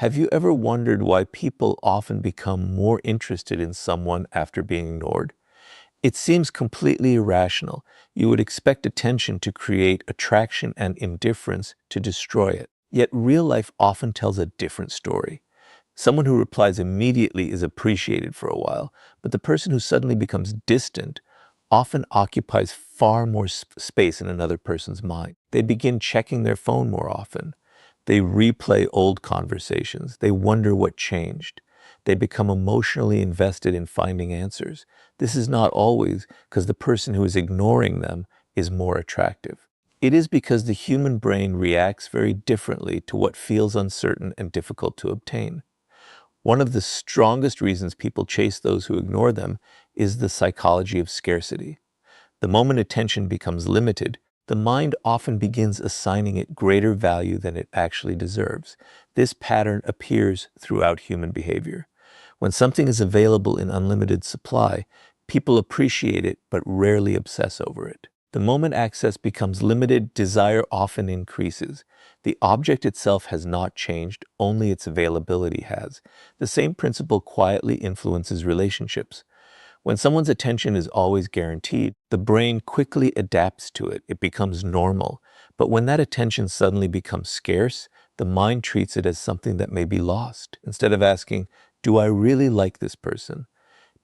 Have you ever wondered why people often become more interested in someone after being ignored? It seems completely irrational. You would expect attention to create attraction and indifference to destroy it. Yet real life often tells a different story. Someone who replies immediately is appreciated for a while, but the person who suddenly becomes distant often occupies far more space in another person's mind. They begin checking their phone more often. They replay old conversations. They wonder what changed. They become emotionally invested in finding answers. This is not always because the person who is ignoring them is more attractive. It is because the human brain reacts very differently to what feels uncertain and difficult to obtain. One of the strongest reasons people chase those who ignore them is the psychology of scarcity. The moment attention becomes limited, the mind often begins assigning it greater value than it actually deserves. This pattern appears throughout human behavior. When something is available in unlimited supply, people appreciate it but rarely obsess over it. The moment access becomes limited, desire often increases. The object itself has not changed, only its availability has. The same principle quietly influences relationships. When someone's attention is always guaranteed, the brain quickly adapts to it. It becomes normal. But when that attention suddenly becomes scarce, the mind treats it as something that may be lost. Instead of asking, do I really like this person?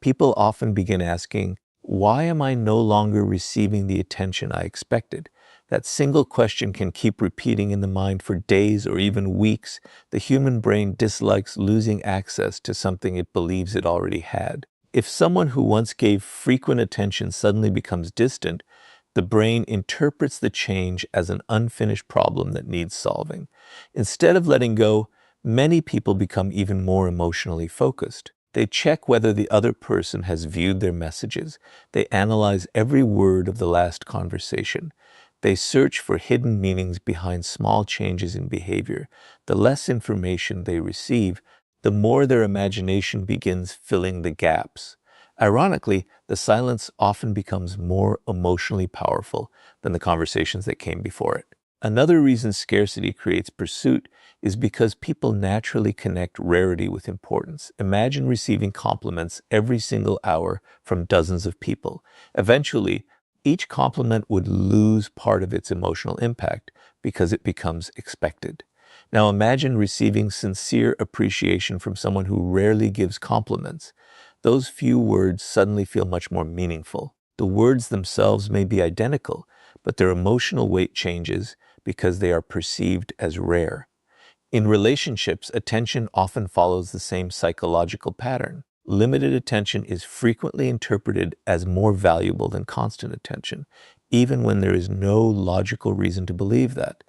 People often begin asking, why am I no longer receiving the attention I expected? That single question can keep repeating in the mind for days or even weeks. The human brain dislikes losing access to something it believes it already had. If someone who once gave frequent attention suddenly becomes distant, the brain interprets the change as an unfinished problem that needs solving. Instead of letting go, many people become even more emotionally focused. They check whether the other person has viewed their messages. They analyze every word of the last conversation. They search for hidden meanings behind small changes in behavior. The less information they receive, the more their imagination begins filling the gaps. Ironically, the silence often becomes more emotionally powerful than the conversations that came before it. Another reason scarcity creates pursuit is because people naturally connect rarity with importance. Imagine receiving compliments every single hour from dozens of people. Eventually, each compliment would lose part of its emotional impact because it becomes expected. Now imagine receiving sincere appreciation from someone who rarely gives compliments. Those few words suddenly feel much more meaningful. The words themselves may be identical, but their emotional weight changes because they are perceived as rare. In relationships, attention often follows the same psychological pattern. Limited attention is frequently interpreted as more valuable than constant attention, even when there is no logical reason to believe that.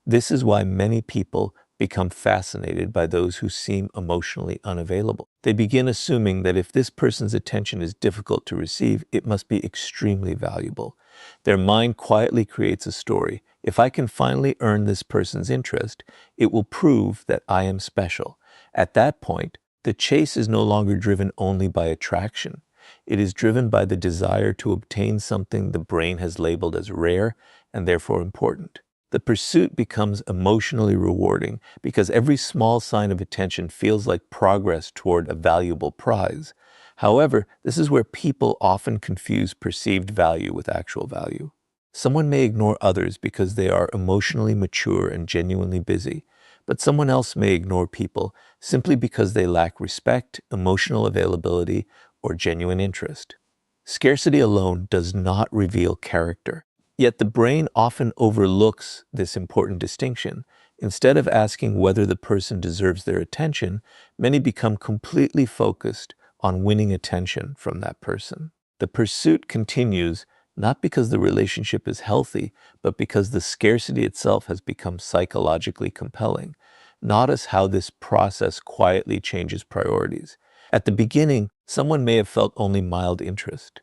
This is why many people become fascinated by those who seem emotionally unavailable. They begin assuming that if this person's attention is difficult to receive, it must be extremely valuable. Their mind quietly creates a story. If I can finally earn this person's interest, it will prove that I am special. At that point, the chase is no longer driven only by attraction. It is driven by the desire to obtain something the brain has labeled as rare and therefore important. The pursuit becomes emotionally rewarding because every small sign of attention feels like progress toward a valuable prize. However, this is where people often confuse perceived value with actual value. Someone may ignore others because they are emotionally mature and genuinely busy, but someone else may ignore people simply because they lack respect, emotional availability, or genuine interest. Scarcity alone does not reveal character. Yet the brain often overlooks this important distinction. Instead of asking whether the person deserves their attention, many become completely focused on winning attention from that person. The pursuit continues not because the relationship is healthy, but because the scarcity itself has become psychologically compelling. Notice how this process quietly changes priorities. At the beginning, someone may have felt only mild interest,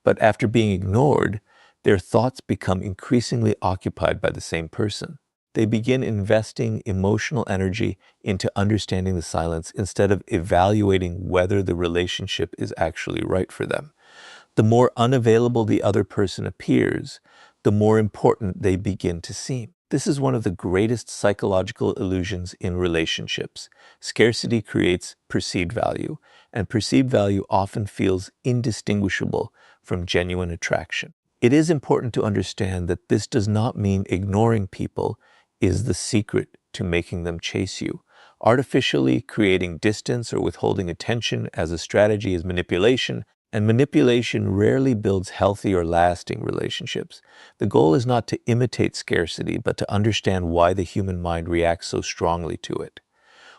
but after being ignored, their thoughts become increasingly occupied by the same person. They begin investing emotional energy into understanding the silence instead of evaluating whether the relationship is actually right for them. The more unavailable the other person appears, the more important they begin to seem. This is one of the greatest psychological illusions in relationships. Scarcity creates perceived value, and perceived value often feels indistinguishable from genuine attraction. It is important to understand that this does not mean ignoring people is the secret to making them chase you. Artificially creating distance or withholding attention as a strategy is manipulation, and manipulation rarely builds healthy or lasting relationships. The goal is not to imitate scarcity, but to understand why the human mind reacts so strongly to it.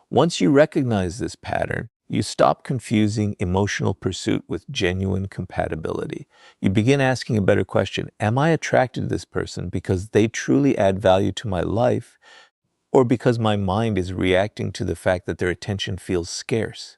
Once you recognize this pattern, you stop confusing emotional pursuit with genuine compatibility. You begin asking a better question: am I attracted to this person because they truly add value to my life, or because my mind is reacting to the fact that their attention feels scarce?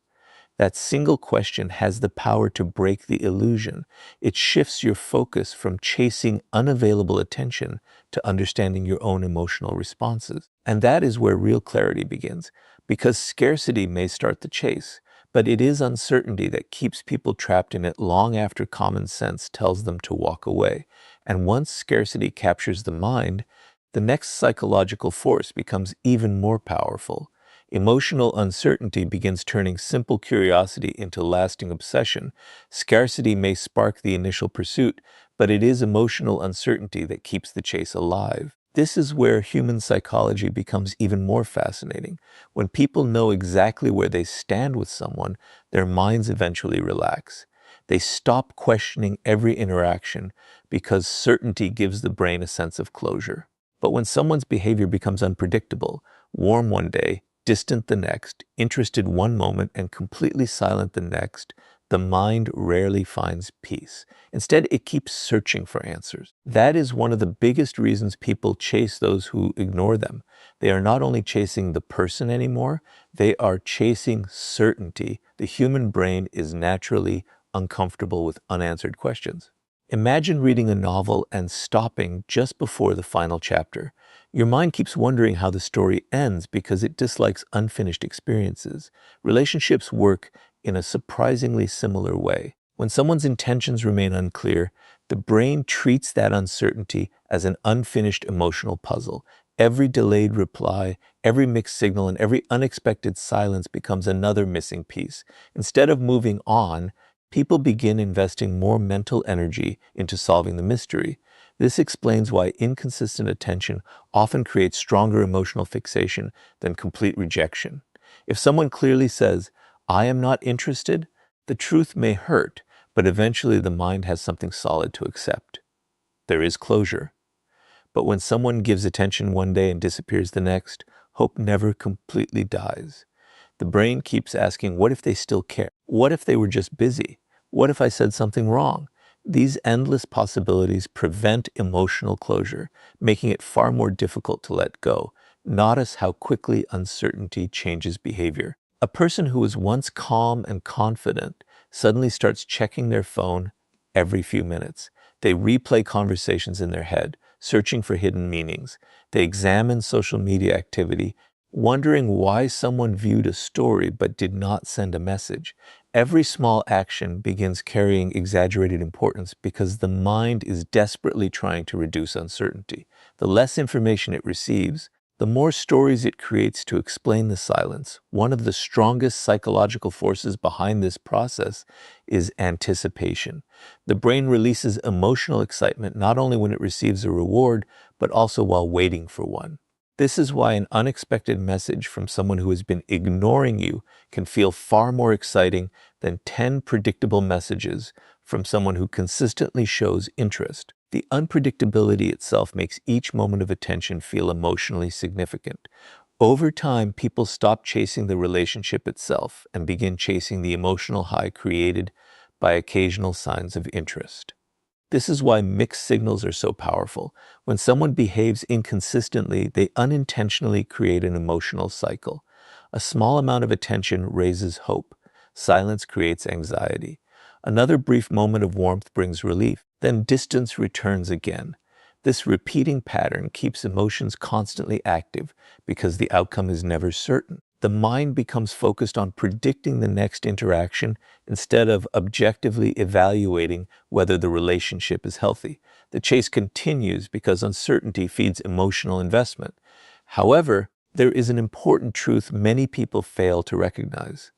That single question has the power to break the illusion. It shifts your focus from chasing unavailable attention to understanding your own emotional responses. And that is where real clarity begins, because scarcity may start the chase, but it is uncertainty that keeps people trapped in it long after common sense tells them to walk away. And once scarcity captures the mind, the next psychological force becomes even more powerful. Emotional uncertainty begins turning simple curiosity into lasting obsession. Scarcity may spark the initial pursuit, but it is emotional uncertainty that keeps the chase alive. This is where human psychology becomes even more fascinating. When people know exactly where they stand with someone, their minds eventually relax. They stop questioning every interaction because certainty gives the brain a sense of closure. But when someone's behavior becomes unpredictable, warm one day, distant the next, interested one moment, and completely silent the next, the mind rarely finds peace. Instead, it keeps searching for answers. That is one of the biggest reasons people chase those who ignore them. They are not only chasing the person anymore, they are chasing certainty. The human brain is naturally uncomfortable with unanswered questions. Imagine reading a novel and stopping just before the final chapter. Your mind keeps wondering how the story ends because it dislikes unfinished experiences. Relationships work in a surprisingly similar way. When someone's intentions remain unclear, the brain treats that uncertainty as an unfinished emotional puzzle. Every delayed reply, every mixed signal, and every unexpected silence becomes another missing piece. Instead of moving on, people begin investing more mental energy into solving the mystery. This explains why inconsistent attention often creates stronger emotional fixation than complete rejection. If someone clearly says, "I am not interested," the truth may hurt, but eventually the mind has something solid to accept. There is closure. But when someone gives attention one day and disappears the next, hope never completely dies. The brain keeps asking, what if they still care? What if they were just busy? What if I said something wrong? These endless possibilities prevent emotional closure, making it far more difficult to let go. Notice how quickly uncertainty changes behavior. A person who was once calm and confident suddenly starts checking their phone every few minutes. They replay conversations in their head, searching for hidden meanings. They examine social media activity, wondering why someone viewed a story but did not send a message. Every small action begins carrying exaggerated importance because the mind is desperately trying to reduce uncertainty. The less information it receives, the more stories it creates to explain the silence. One of the strongest psychological forces behind this process is anticipation. The brain releases emotional excitement not only when it receives a reward, but also while waiting for one. This is why an unexpected message from someone who has been ignoring you can feel far more exciting than 10 predictable messages from someone who consistently shows interest. The unpredictability itself makes each moment of attention feel emotionally significant. Over time, people stop chasing the relationship itself and begin chasing the emotional high created by occasional signs of interest. This is why mixed signals are so powerful. When someone behaves inconsistently, they unintentionally create an emotional cycle. A small amount of attention raises hope. Silence creates anxiety. Another brief moment of warmth brings relief. Then distance returns again. This repeating pattern keeps emotions constantly active because the outcome is never certain. The mind becomes focused on predicting the next interaction instead of objectively evaluating whether the relationship is healthy. The chase continues because uncertainty feeds emotional investment. However, there is an important truth many people fail to recognize.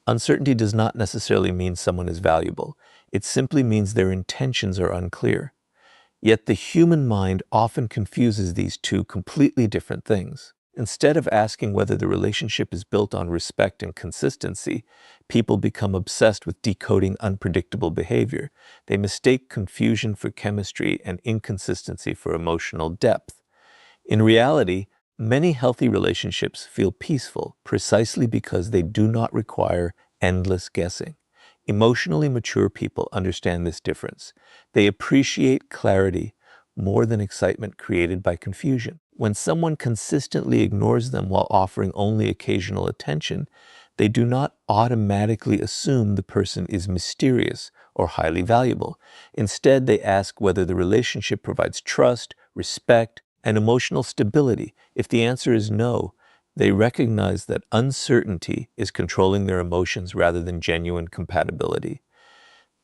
Uncertainty does not necessarily mean someone is valuable. It simply means their intentions are unclear. Yet the human mind often confuses these two completely different things. Instead of asking whether the relationship is built on respect and consistency, people become obsessed with decoding unpredictable behavior. They mistake confusion for chemistry and inconsistency for emotional depth. In reality, many healthy relationships feel peaceful precisely because they do not require endless guessing. Emotionally mature people understand this difference. They appreciate clarity more than excitement created by confusion. When someone consistently ignores them while offering only occasional attention, they do not automatically assume the person is mysterious or highly valuable. Instead, they ask whether the relationship provides trust, respect, and emotional stability. If the answer is no, they recognize that uncertainty is controlling their emotions rather than genuine compatibility.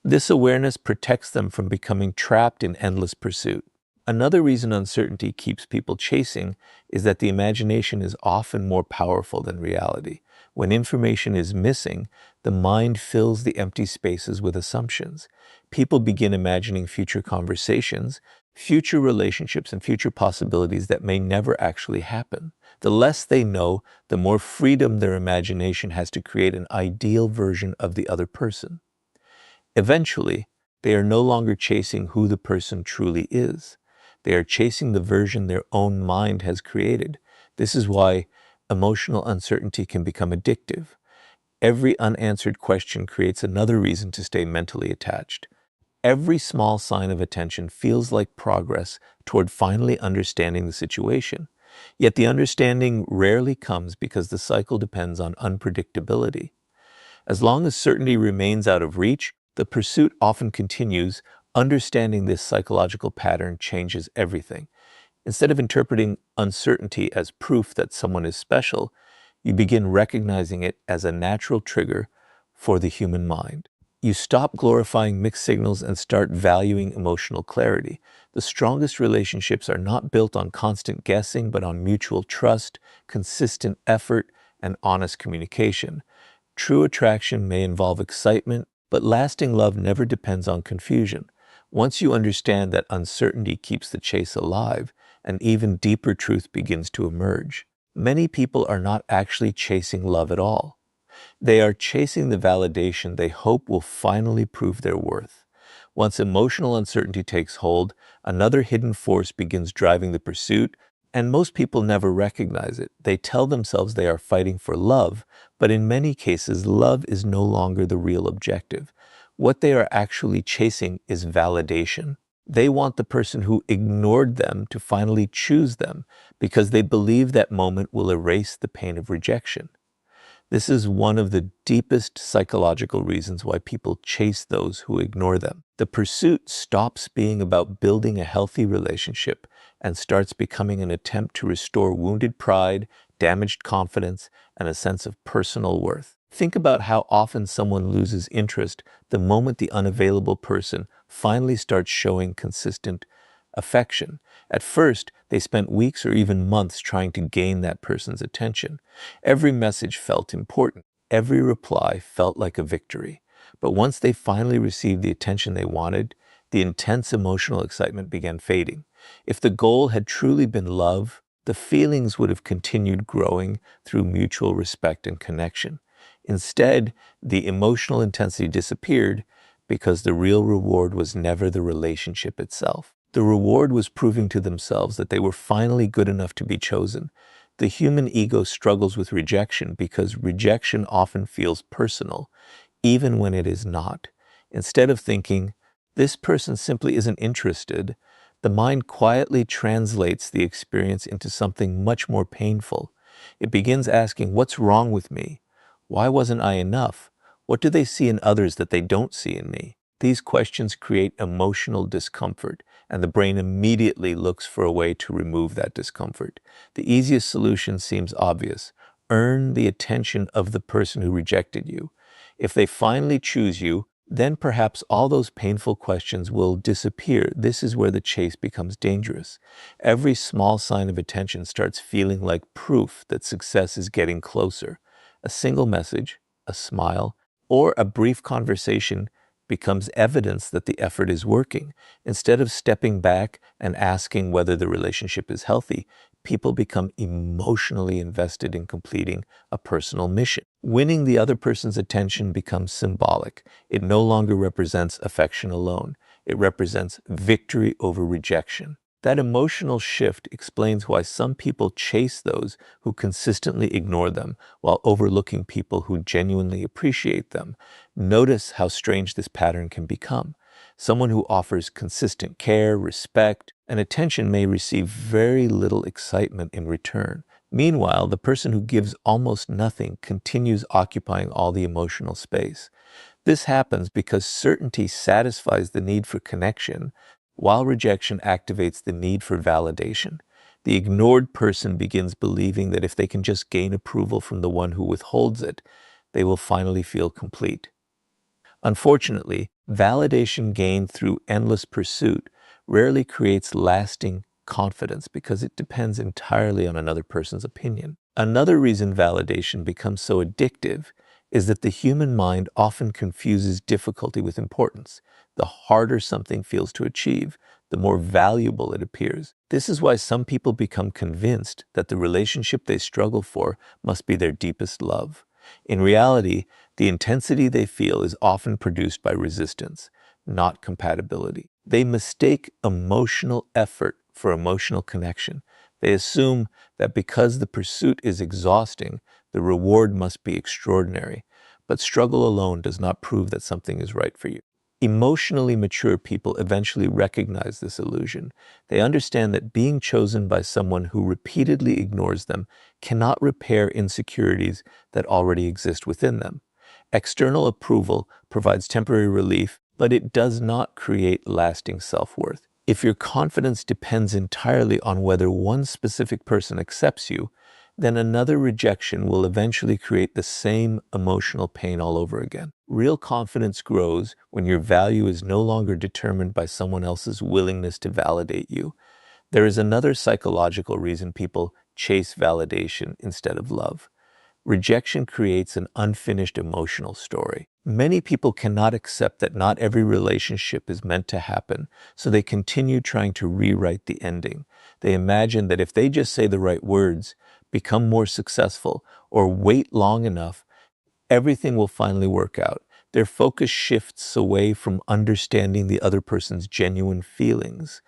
This awareness protects them from becoming trapped in endless pursuit. Another reason uncertainty keeps people chasing is that the imagination is often more powerful than reality. When information is missing, the mind fills the empty spaces with assumptions. People begin imagining future conversations, future relationships, and future possibilities that may never actually happen. The less they know, the more freedom their imagination has to create an ideal version of the other person. Eventually, they are no longer chasing who the person truly is. They are chasing the version their own mind has created. This is why emotional uncertainty can become addictive. Every unanswered question creates another reason to stay mentally attached. Every small sign of attention feels like progress toward finally understanding the situation. Yet the understanding rarely comes because the cycle depends on unpredictability. As long as certainty remains out of reach, the pursuit often continues. Understanding this psychological pattern changes everything. Instead of interpreting uncertainty as proof that someone is special, you begin recognizing it as a natural trigger for the human mind. You stop glorifying mixed signals and start valuing emotional clarity. The strongest relationships are not built on constant guessing, but on mutual trust, consistent effort, and honest communication. True attraction may involve excitement, but lasting love never depends on confusion. Once you understand that uncertainty keeps the chase alive, an even deeper truth begins to emerge. Many people are not actually chasing love at all. They are chasing the validation they hope will finally prove their worth. Once emotional uncertainty takes hold, another hidden force begins driving the pursuit, and most people never recognize it. They tell themselves they are fighting for love, but in many cases, love is no longer the real objective. What they are actually chasing is validation. They want the person who ignored them to finally choose them because they believe that moment will erase the pain of rejection. This is one of the deepest psychological reasons why people chase those who ignore them. The pursuit stops being about building a healthy relationship and starts becoming an attempt to restore wounded pride, damaged confidence, and a sense of personal worth. Think about how often someone loses interest the moment the unavailable person finally starts showing consistent affection. At first, they spent weeks or even months trying to gain that person's attention. Every message felt important. Every reply felt like a victory. But once they finally received the attention they wanted, the intense emotional excitement began fading. If the goal had truly been love, the feelings would have continued growing through mutual respect and connection. Instead, the emotional intensity disappeared because the real reward was never the relationship itself. The reward was proving to themselves that they were finally good enough to be chosen. The human ego struggles with rejection because rejection often feels personal, even when it is not. Instead of thinking, this person simply isn't interested, the mind quietly translates the experience into something much more painful. It begins asking, what's wrong with me? Why wasn't I enough? What do they see in others that they don't see in me? These questions create emotional discomfort, and the brain immediately looks for a way to remove that discomfort. The easiest solution seems obvious. earn the attention of the person who rejected you. If they finally choose you, then perhaps all those painful questions will disappear. This is where the chase becomes dangerous. Every small sign of attention starts feeling like proof that success is getting closer. A single message, a smile, or a brief conversation becomes evidence that the effort is working. Instead of stepping back and asking whether the relationship is healthy, people become emotionally invested in completing a personal mission. Winning the other person's attention becomes symbolic. It no longer represents affection alone. It represents victory over rejection. That emotional shift explains why some people chase those who consistently ignore them while overlooking people who genuinely appreciate them. Notice how strange this pattern can become. Someone who offers consistent care, respect, and attention may receive very little excitement in return. Meanwhile, the person who gives almost nothing continues occupying all the emotional space. This happens because certainty satisfies the need for connection, while rejection activates the need for validation. The ignored person begins believing that if they can just gain approval from the one who withholds it, they will finally feel complete. Unfortunately, validation gained through endless pursuit rarely creates lasting confidence because it depends entirely on another person's opinion. Another reason validation becomes so addictive is that the human mind often confuses difficulty with importance. The harder something feels to achieve, the more valuable it appears. This is why some people become convinced that the relationship they struggle for must be their deepest love. In reality, the intensity they feel is often produced by resistance, not compatibility. They mistake emotional effort for emotional connection. They assume that because the pursuit is exhausting, the reward must be extraordinary. But struggle alone does not prove that something is right for you. Emotionally mature people eventually recognize this illusion. They understand that being chosen by someone who repeatedly ignores them cannot repair insecurities that already exist within them. External approval provides temporary relief, but it does not create lasting self-worth. If your confidence depends entirely on whether one specific person accepts you, then another rejection will eventually create the same emotional pain all over again. Real confidence grows when your value is no longer determined by someone else's willingness to validate you. There is another psychological reason people chase validation instead of love. Rejection creates an unfinished emotional story. Many people cannot accept that not every relationship is meant to happen, so they continue trying to rewrite the ending. They imagine that if they just say the right words, become more successful, or wait long enough, everything will finally work out. Their focus shifts away from understanding the other person's genuine feelings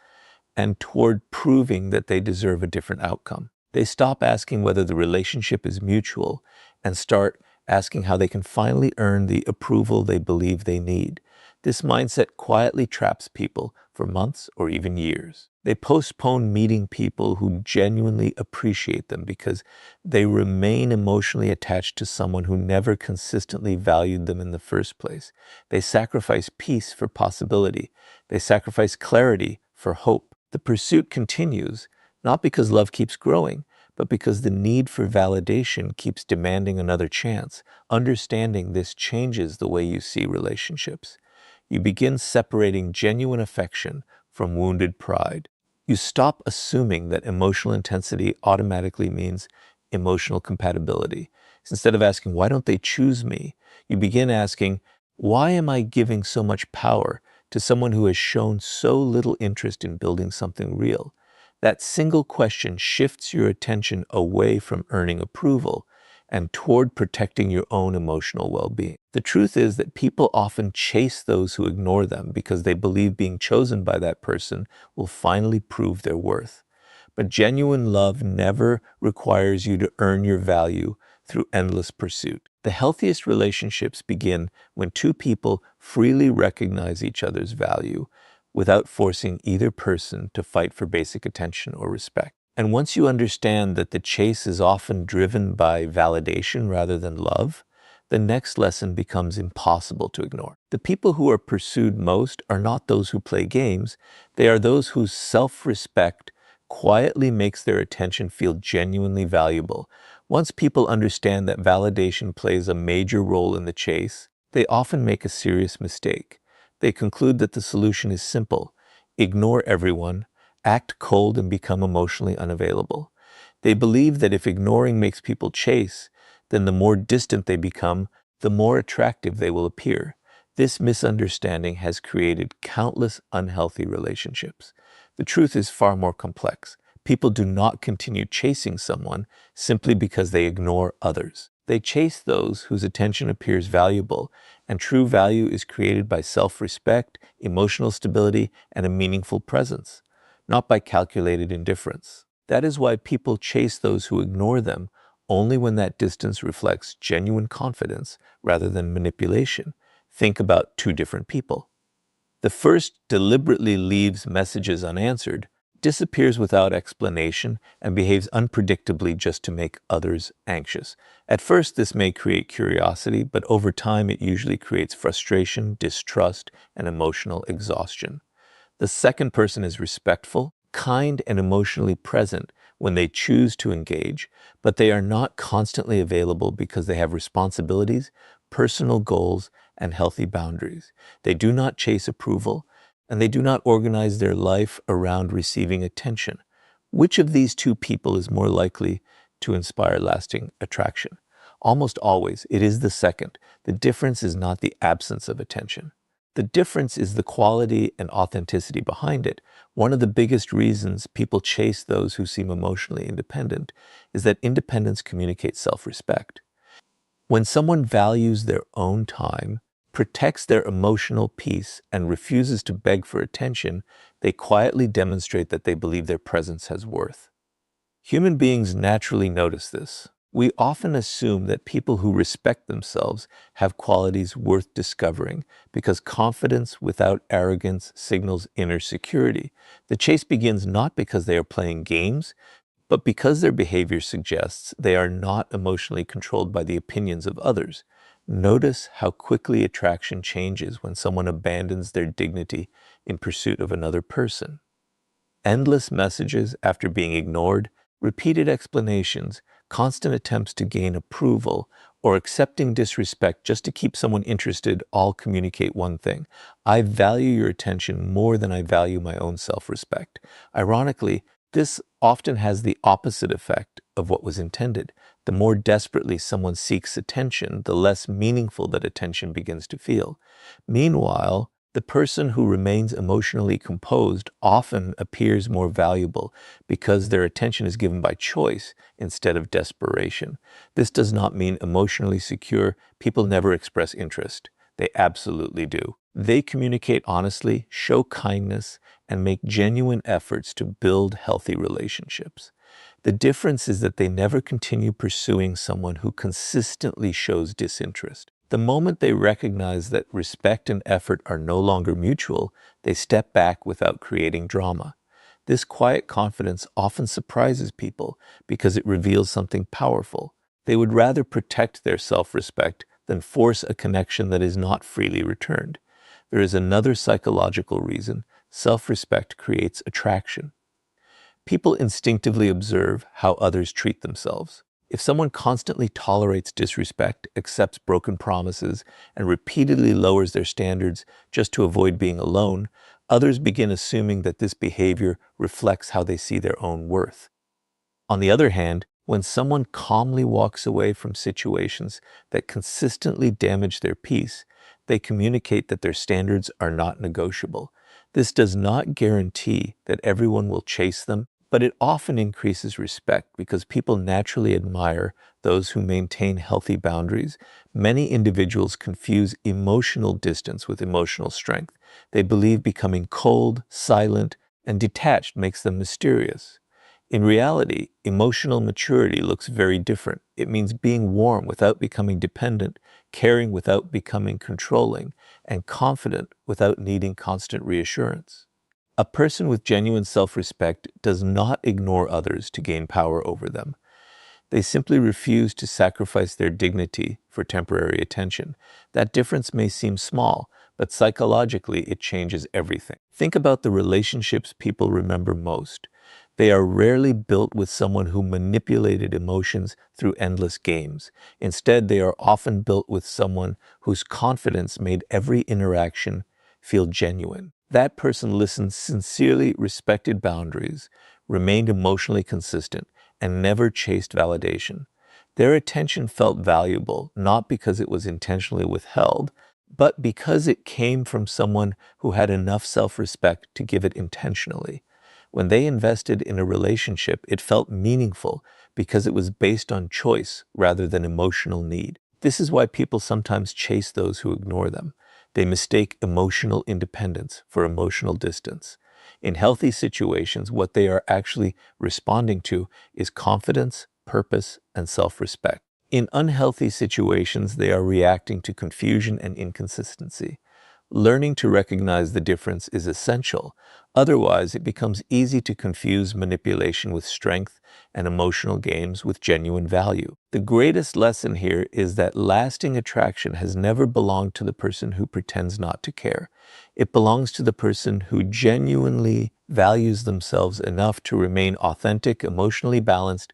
and toward proving that they deserve a different outcome. They stop asking whether the relationship is mutual and start asking how they can finally earn the approval they believe they need. This mindset quietly traps people for months or even years. They postpone meeting people who genuinely appreciate them because they remain emotionally attached to someone who never consistently valued them in the first place. They sacrifice peace for possibility. They sacrifice clarity for hope. The pursuit continues, not because love keeps growing, but because the need for validation keeps demanding another chance. Understanding this changes the way you see relationships. You begin separating genuine affection from wounded pride. You stop assuming that emotional intensity automatically means emotional compatibility. Instead of asking, why don't they choose me? You begin asking, why am I giving so much power to someone who has shown so little interest in building something real? That single question shifts your attention away from earning approval and toward protecting your own emotional well-being. The truth is that people often chase those who ignore them because they believe being chosen by that person will finally prove their worth. But genuine love never requires you to earn your value through endless pursuit. The healthiest relationships begin when two people freely recognize each other's value without forcing either person to fight for basic attention or respect. And once you understand that the chase is often driven by validation rather than love, the next lesson becomes impossible to ignore. The people who are pursued most are not those who play games. They are those whose self-respect quietly makes their attention feel genuinely valuable, Once people understand that validation plays a major role in the chase, they often make a serious mistake. They conclude that the solution is simple: ignore everyone, act cold, and become emotionally unavailable. They believe that if ignoring makes people chase, then the more distant they become, the more attractive they will appear. This misunderstanding has created countless unhealthy relationships. The truth is far more complex. People do not continue chasing someone simply because they ignore others. They chase those whose attention appears valuable, and true value is created by self-respect, emotional stability, and a meaningful presence, not by calculated indifference. That is why people chase those who ignore them only when that distance reflects genuine confidence rather than manipulation. Think about two different people. The first deliberately leaves messages unanswered, disappears without explanation, and behaves unpredictably just to make others anxious. At first, this may create curiosity, but over time it usually creates frustration, distrust, and emotional exhaustion. The second person is respectful, kind, and emotionally present when they choose to engage, but they are not constantly available because they have responsibilities, personal goals, and healthy boundaries. They do not chase approval, and they do not organize their life around receiving attention. Which of these two people is more likely to inspire lasting attraction? Almost always, it is the second. The difference is not the absence of attention. The difference is the quality and authenticity behind it. One of the biggest reasons people chase those who seem emotionally independent is that independence communicates self-respect. When someone values their own time, protects their emotional peace, and refuses to beg for attention, they quietly demonstrate that they believe their presence has worth. Human beings naturally notice this. We often assume that people who respect themselves have qualities worth discovering because confidence without arrogance signals inner security. The chase begins not because they are playing games, but because their behavior suggests they are not emotionally controlled by the opinions of others. Notice how quickly attraction changes when someone abandons their dignity in pursuit of another person. Endless messages after being ignored, repeated explanations, constant attempts to gain approval, or accepting disrespect just to keep someone interested all communicate one thing: I value your attention more than I value my own self-respect. Ironically, this often has the opposite effect of what was intended. The more desperately someone seeks attention, the less meaningful that attention begins to feel. Meanwhile, the person who remains emotionally composed often appears more valuable because their attention is given by choice instead of desperation. This does not mean emotionally secure people never express interest. They absolutely do. They communicate honestly, show kindness, and make genuine efforts to build healthy relationships. The difference is that they never continue pursuing someone who consistently shows disinterest. The moment they recognize that respect and effort are no longer mutual, they step back without creating drama. This quiet confidence often surprises people because it reveals something powerful. They would rather protect their self-respect than force a connection that is not freely returned. There is another psychological reason: self-respect creates attraction. People instinctively observe how others treat themselves. If someone constantly tolerates disrespect, accepts broken promises, and repeatedly lowers their standards just to avoid being alone, others begin assuming that this behavior reflects how they see their own worth. On the other hand, when someone calmly walks away from situations that consistently damage their peace, they communicate that their standards are not negotiable. This does not guarantee that everyone will chase them, but it often increases respect because people naturally admire those who maintain healthy boundaries. Many individuals confuse emotional distance with emotional strength. They believe becoming cold, silent, and detached makes them mysterious. In reality, emotional maturity looks very different. It means being warm without becoming dependent, caring without becoming controlling, and confident without needing constant reassurance. A person with genuine self-respect does not ignore others to gain power over them. They simply refuse to sacrifice their dignity for temporary attention. That difference may seem small, but psychologically it changes everything. Think about the relationships people remember most. They are rarely built with someone who manipulated emotions through endless games. Instead, they are often built with someone whose confidence made every interaction feel genuine. That person listened sincerely, respected boundaries, remained emotionally consistent, and never chased validation. Their attention felt valuable, not because it was intentionally withheld, but because it came from someone who had enough self-respect to give it intentionally. When they invested in a relationship, it felt meaningful because it was based on choice rather than emotional need. This is why people sometimes chase those who ignore them. They mistake emotional independence for emotional distance. In healthy situations, what they are actually responding to is confidence, purpose, and self-respect. In unhealthy situations, they are reacting to confusion and inconsistency. Learning to recognize the difference is essential. Otherwise, it becomes easy to confuse manipulation with strength and emotional games with genuine value. The greatest lesson here is that lasting attraction has never belonged to the person who pretends not to care. It belongs to the person who genuinely values themselves enough to remain authentic, emotionally balanced,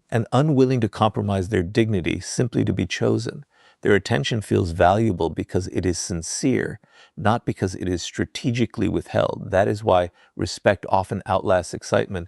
and unwilling to compromise their dignity simply to be chosen. Their attention feels valuable because it is sincere, not because it is strategically withheld. That is why respect often outlasts excitement,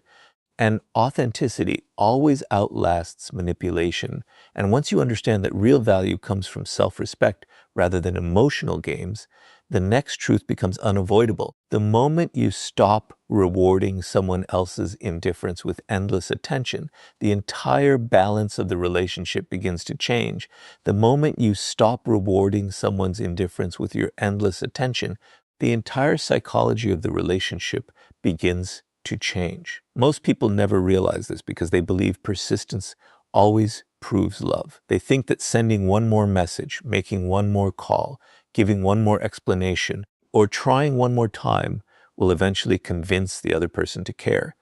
and authenticity always outlasts manipulation. And once you understand that real value comes from self-respect rather than emotional games, the next truth becomes unavoidable. The moment you stop rewarding someone else's indifference with endless attention, the entire balance of the relationship begins to change. The moment you stop rewarding someone's indifference with your endless attention, the entire psychology of the relationship begins to change. Most people never realize this because they believe persistence always proves love. They think that sending one more message, making one more call, giving one more explanation, or trying one more time will eventually convince the other person to care.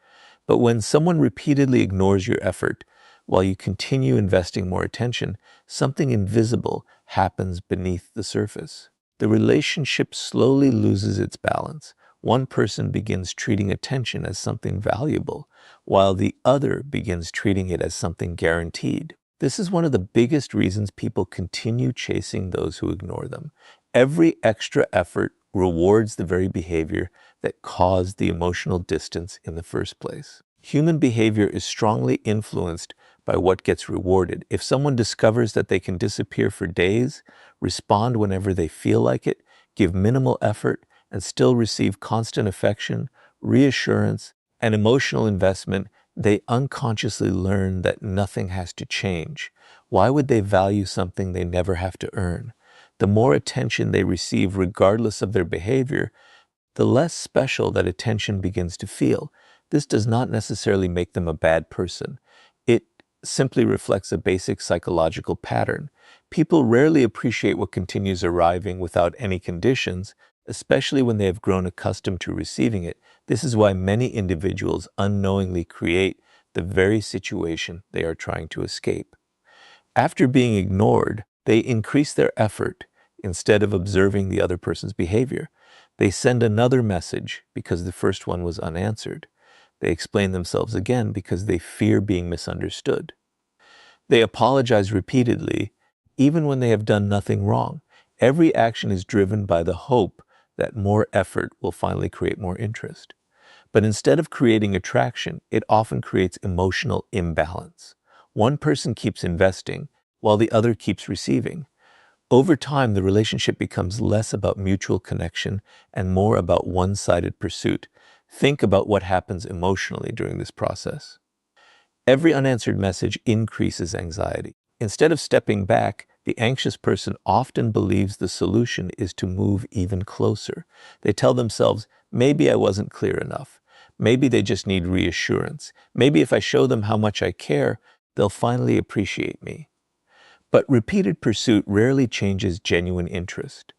But when someone repeatedly ignores your effort while you continue investing more attention, something invisible happens beneath the surface. The relationship slowly loses its balance. One person begins treating attention as something valuable, while the other begins treating it as something guaranteed. This is one of the biggest reasons people continue chasing those who ignore them. Every extra effort rewards the very behavior that caused the emotional distance in the first place. Human behavior is strongly influenced by what gets rewarded. If someone discovers that they can disappear for days, respond whenever they feel like it, give minimal effort, and still receive constant affection, reassurance, and emotional investment, they unconsciously learn that nothing has to change. Why would they value something they never have to earn? The more attention they receive, regardless of their behavior, the less special that attention begins to feel. This does not necessarily make them a bad person. It simply reflects a basic psychological pattern. People rarely appreciate what continues arriving without any conditions, especially when they have grown accustomed to receiving it. This is why many individuals unknowingly create the very situation they are trying to escape. After being ignored, they increase their effort instead of observing the other person's behavior. They send another message because the first one was unanswered. They explain themselves again because they fear being misunderstood. They apologize repeatedly, even when they have done nothing wrong. Every action is driven by the hope that more effort will finally create more interest. But instead of creating attraction, it often creates emotional imbalance. One person keeps investing while the other keeps receiving. Over time, the relationship becomes less about mutual connection and more about one-sided pursuit. Think about what happens emotionally during this process. Every unanswered message increases anxiety. Instead of stepping back, the anxious person often believes the solution is to move even closer. They tell themselves, maybe I wasn't clear enough. Maybe they just need reassurance. Maybe if I show them how much I care, they'll finally appreciate me. But repeated pursuit rarely changes genuine interest.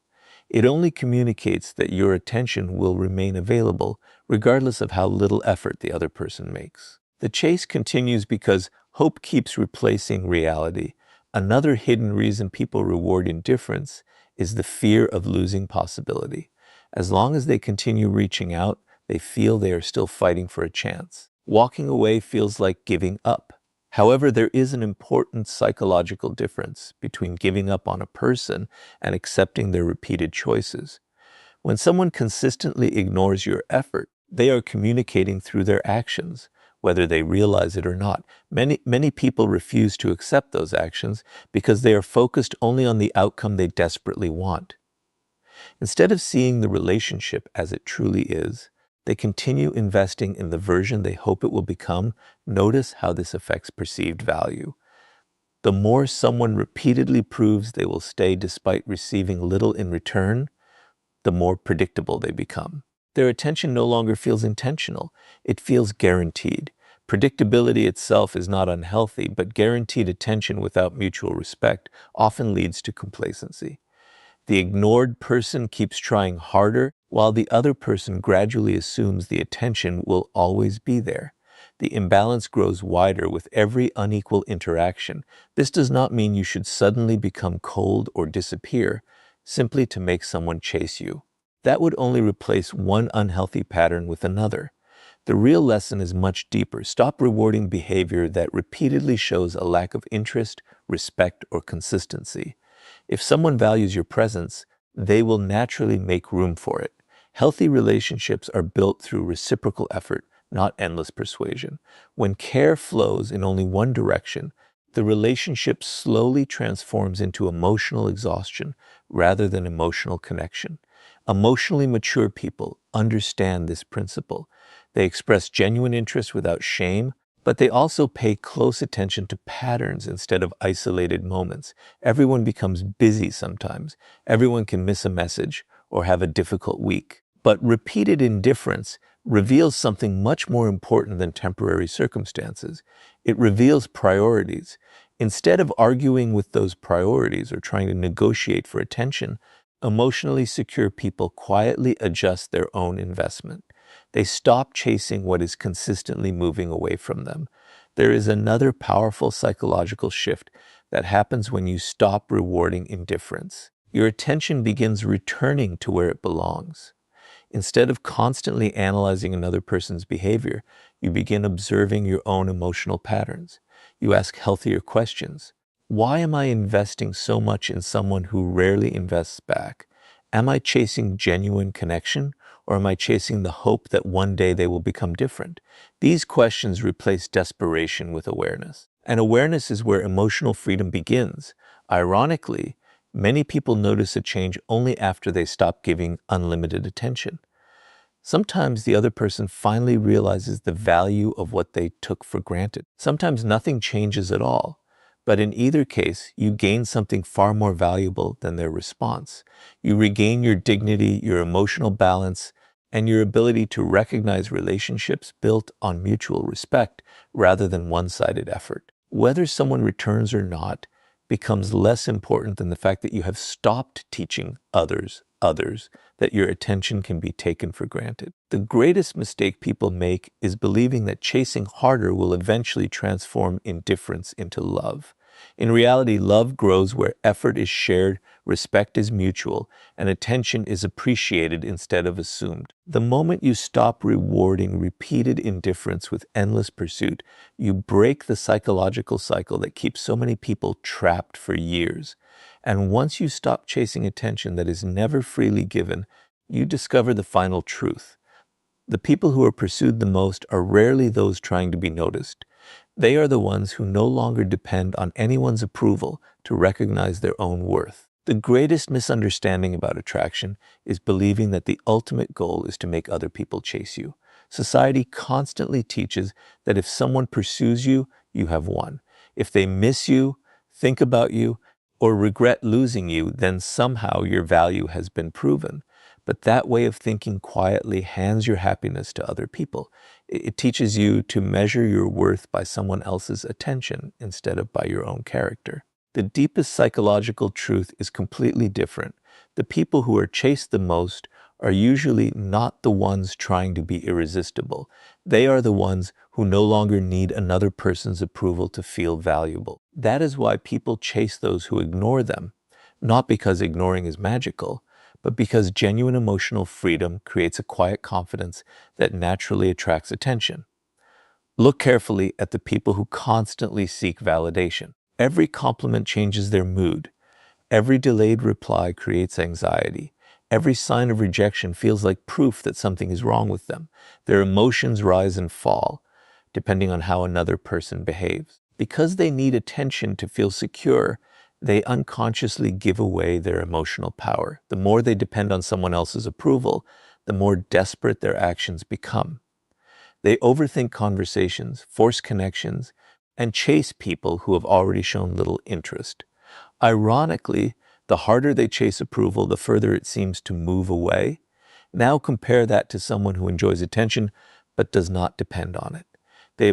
It only communicates that your attention will remain available regardless of how little effort the other person makes. The chase continues because hope keeps replacing reality. Another hidden reason people reward indifference is the fear of losing possibility. As long as they continue reaching out, they feel they are still fighting for a chance. Walking away feels like giving up. However, there is an important psychological difference between giving up on a person and accepting their repeated choices. When someone consistently ignores your effort, they are communicating through their actions, whether they realize it or not. Many people refuse to accept those actions because they are focused only on the outcome they desperately want. Instead of seeing the relationship as it truly is, they continue investing in the version they hope it will become. Notice how this affects perceived value. The more someone repeatedly proves they will stay despite receiving little in return, the more predictable they become. Their attention no longer feels intentional, it feels guaranteed. Predictability itself is not unhealthy, but guaranteed attention without mutual respect often leads to complacency. The ignored person keeps trying harder, while the other person gradually assumes the attention will always be there. The imbalance grows wider with every unequal interaction. This does not mean you should suddenly become cold or disappear, simply to make someone chase you. That would only replace one unhealthy pattern with another. The real lesson is much deeper. Stop rewarding behavior that repeatedly shows a lack of interest, respect, or consistency. If someone values your presence, they will naturally make room for it. Healthy relationships are built through reciprocal effort, not endless persuasion. When care flows in only one direction, the relationship slowly transforms into emotional exhaustion rather than emotional connection. Emotionally mature people understand this principle. They express genuine interest without shame, but they also pay close attention to patterns instead of isolated moments. Everyone becomes busy sometimes. Everyone can miss a message or have a difficult week. But repeated indifference reveals something much more important than temporary circumstances. It reveals priorities. Instead of arguing with those priorities or trying to negotiate for attention, emotionally secure people quietly adjust their own investment. They stop chasing what is consistently moving away from them. There is another powerful psychological shift that happens when you stop rewarding indifference. Your attention begins returning to where it belongs. Instead of constantly analyzing another person's behavior, you begin observing your own emotional patterns. You ask healthier questions. Why am I investing so much in someone who rarely invests back? Am I chasing genuine connection, or am I chasing the hope that one day they will become different? These questions replace desperation with awareness. And awareness is where emotional freedom begins. Ironically, many people notice a change only after they stop giving unlimited attention. Sometimes the other person finally realizes the value of what they took for granted. Sometimes nothing changes at all. But in either case, you gain something far more valuable than their response. You regain your dignity, your emotional balance, and your ability to recognize relationships built on mutual respect rather than one-sided effort. Whether someone returns or not becomes less important than the fact that you have stopped teaching others that your attention can be taken for granted. The greatest mistake people make is believing that chasing harder will eventually transform indifference into love. In reality, love grows where effort is shared, respect is mutual, and attention is appreciated instead of assumed. The moment you stop rewarding repeated indifference with endless pursuit, you break the psychological cycle that keeps so many people trapped for years. And once you stop chasing attention that is never freely given, you discover the final truth. The people who are pursued the most are rarely those trying to be noticed. They are the ones who no longer depend on anyone's approval to recognize their own worth. The greatest misunderstanding about attraction is believing that the ultimate goal is to make other people chase you. Society constantly teaches that if someone pursues you, you have won. If they miss you, think about you, or regret losing you, then somehow your value has been proven. But that way of thinking quietly hands your happiness to other people. It teaches you to measure your worth by someone else's attention instead of by your own character. The deepest psychological truth is completely different. The people who are chased the most are usually not the ones trying to be irresistible. They are the ones who no longer need another person's approval to feel valuable. That is why people chase those who ignore them, not because ignoring is magical, but because genuine emotional freedom creates a quiet confidence that naturally attracts attention. Look carefully at the people who constantly seek validation. Every compliment changes their mood. Every delayed reply creates anxiety. Every sign of rejection feels like proof that something is wrong with them. Their emotions rise and fall, depending on how another person behaves. Because they need attention to feel secure, they unconsciously give away their emotional power. The more they depend on someone else's approval, the more desperate their actions become. They overthink conversations, force connections, and chase people who have already shown little interest. Ironically, the harder they chase approval, the further it seems to move away. Now compare that to someone who enjoys attention but does not depend on it. They